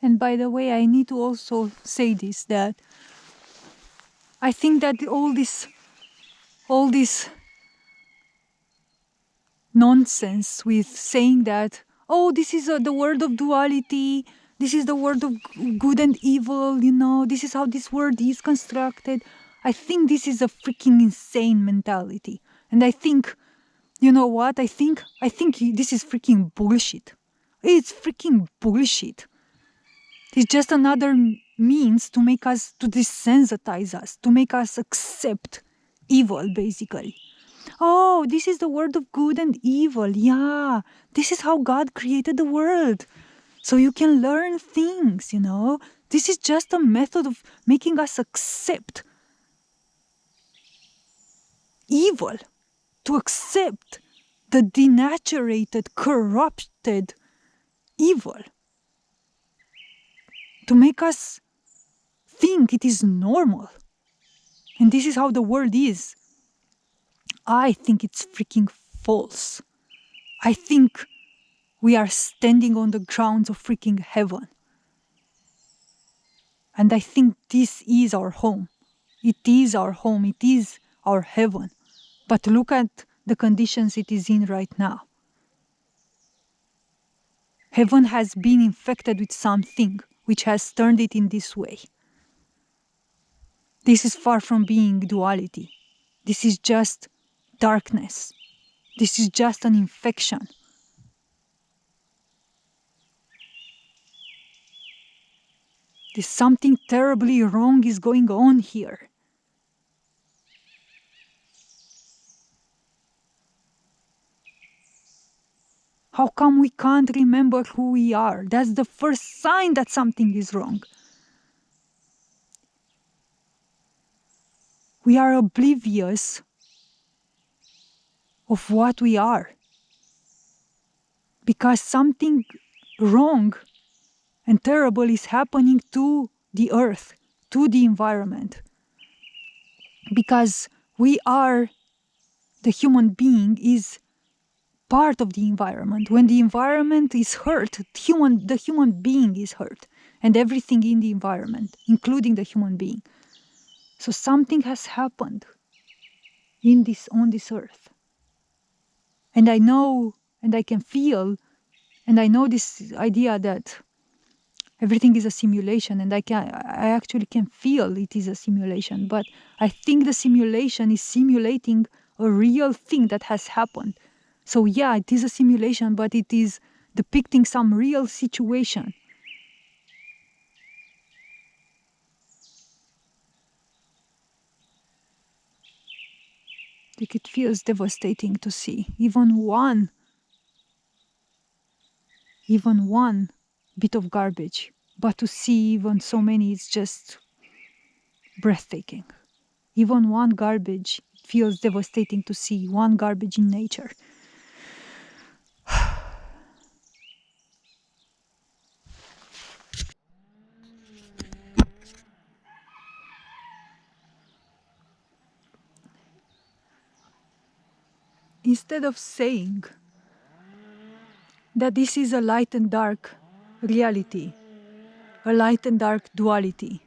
And by the way, I need to also say this, that I think that all this nonsense with saying that, oh, this is the world of duality, this is the world of good and evil, this is how this world is constructed. I think this is a freaking insane mentality. And I think, you know what? I think this is freaking bullshit. It's freaking bullshit. It's just another means to make us, to desensitize us, to make us accept evil, basically. Oh, this is the world of good and evil. Yeah, this is how God created the world. So you can learn things, This is just a method of making us accept evil, to accept the denaturated, corrupted evil, to make us think it is normal. And this is how the world is. I think it's freaking false. I think we are standing on the grounds of freaking heaven. And I think this is our home. It is our home. It is our heaven. But look at the conditions it is in right now. Heaven has been infected with something which has turned it in this way. This is far from being duality. This is just darkness. This is just an infection. There's something terribly wrong is going on here. How come we can't remember who we are? That's the first sign that something is wrong. We are oblivious of what we are. Because something wrong and terrible is happening to the earth, to the environment. Because we are, the human being is part of the environment. When the environment is hurt, the human being is hurt. And everything in the environment, including the human being. So something has happened on this earth. And I know, and I can feel, and I know this idea that everything is a simulation, and I actually can feel it is a simulation, but I think the simulation is simulating a real thing that has happened. So yeah, it is a simulation, but it is depicting some real situation. Like it feels devastating to see even one bit of garbage, but to see even so many, it's just breathtaking. Even one garbage, it feels devastating to see one garbage in nature. Instead of saying that this is a light and dark reality, a light and dark duality,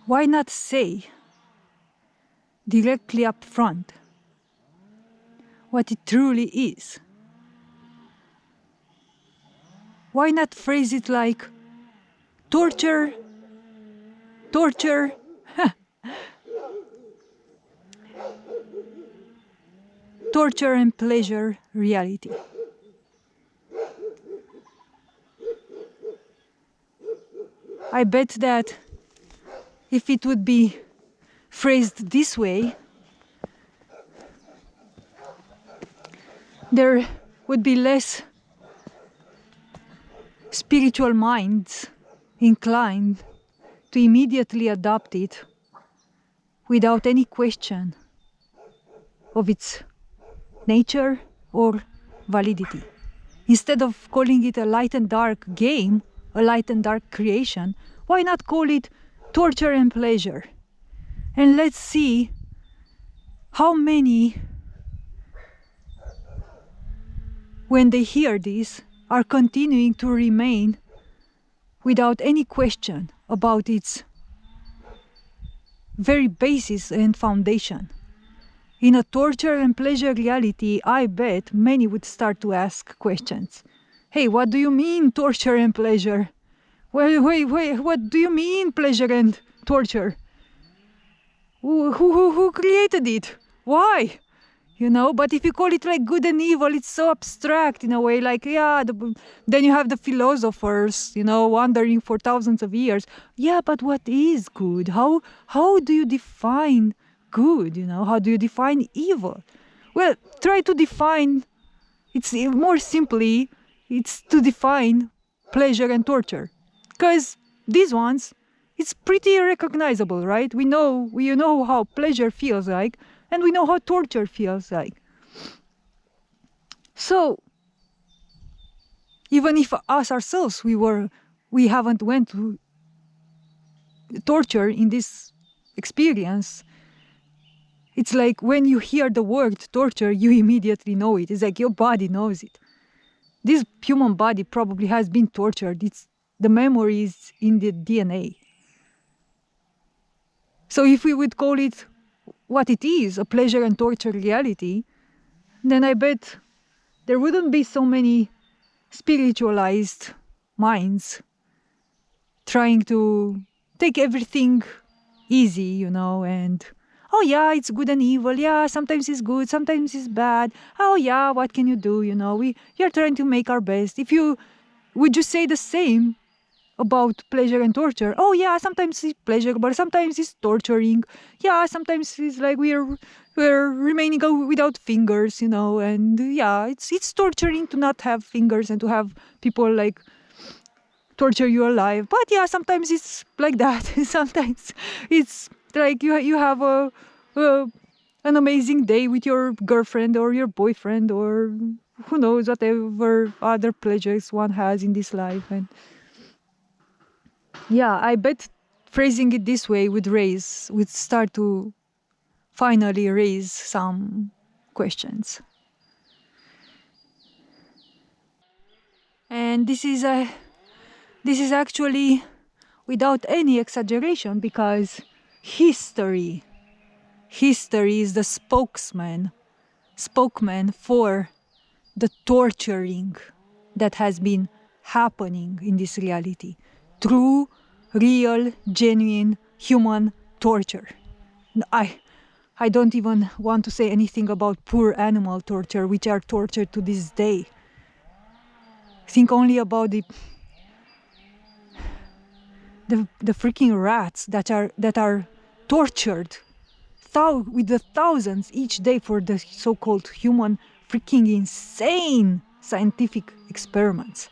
why not say directly up front what it truly is? Why not phrase it like torture, torture and pleasure reality? I bet that if it would be phrased this way, there would be less spiritual minds inclined to immediately adopt it without any question of its nature or validity. Instead of calling it a light and dark game, a light and dark creation, why not call it torture and pleasure? And let's see how many when they hear this, are continuing to remain without any question about its very basis and foundation. In a torture and pleasure reality, I bet many would start to ask questions. Hey, what do you mean torture and pleasure? Wait, what do you mean pleasure and torture? Who created it? Why? But if you call it like good and evil, it's so abstract in a way, like, then you have the philosophers, wandering for thousands of years. Yeah, but what is good? How do you define good? How do you define evil? Well, try to define, it's more simply, it's to define pleasure and torture. Because these ones, it's pretty recognizable, right? We know how pleasure feels like, and we know how torture feels like. So, even if us ourselves, we haven't went through torture in this experience, it's like when you hear the word torture, you immediately know it. It's like your body knows it. This human body probably has been tortured. The memory is in the DNA. So if we would call it what it is, a pleasure and torture reality, then I bet there wouldn't be so many spiritualized minds trying to take everything easy, and oh yeah, it's good and evil. Yeah, sometimes it's good, sometimes it's bad. Oh yeah, what can you do? You're trying to make our best. Would you say the same about pleasure and torture? Oh yeah, sometimes it's pleasurable, sometimes it's torturing. Yeah, sometimes it's like we're remaining without fingers, and yeah, it's torturing to not have fingers and to have people like torture you alive. But yeah, sometimes it's like that. Sometimes it's like you have an amazing day with your girlfriend or your boyfriend, or who knows, whatever other pleasures one has in this life. And yeah, I bet phrasing it this way would start to finally raise some questions. And this is actually without any exaggeration, because history is the spokesman for the torturing that has been happening in this reality. True, real, genuine human torture. I don't even want to say anything about poor animal torture, which are tortured to this day. Think only about the freaking rats that are tortured with the thousands each day for the so-called human freaking insane scientific experiments.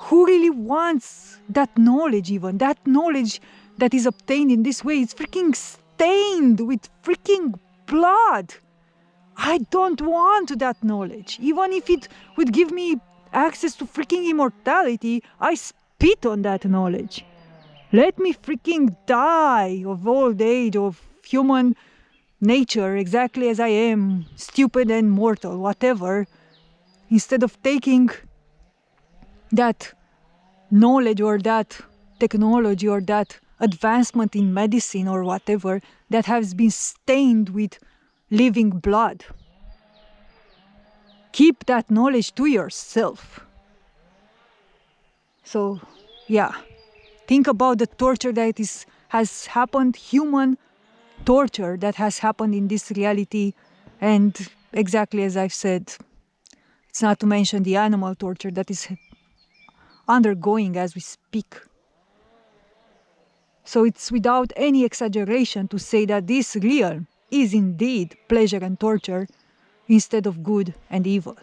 Who really wants that knowledge? Even that knowledge that is obtained in this way is freaking stained with freaking blood. I don't want that knowledge. Even if it would give me access to freaking immortality, I spit on that knowledge. Let me freaking die of old age, of human nature, exactly as I am, stupid and mortal, whatever, instead of taking that knowledge or that technology or that advancement in medicine or whatever that has been stained with living blood. Keep that knowledge to yourself. So, yeah. Think about the torture that has happened, human torture that has happened in this reality. And exactly as I've said, it's not to mention the animal torture that is undergoing as we speak. So it's without any exaggeration to say that this realm is indeed pleasure and torture instead of good and evil.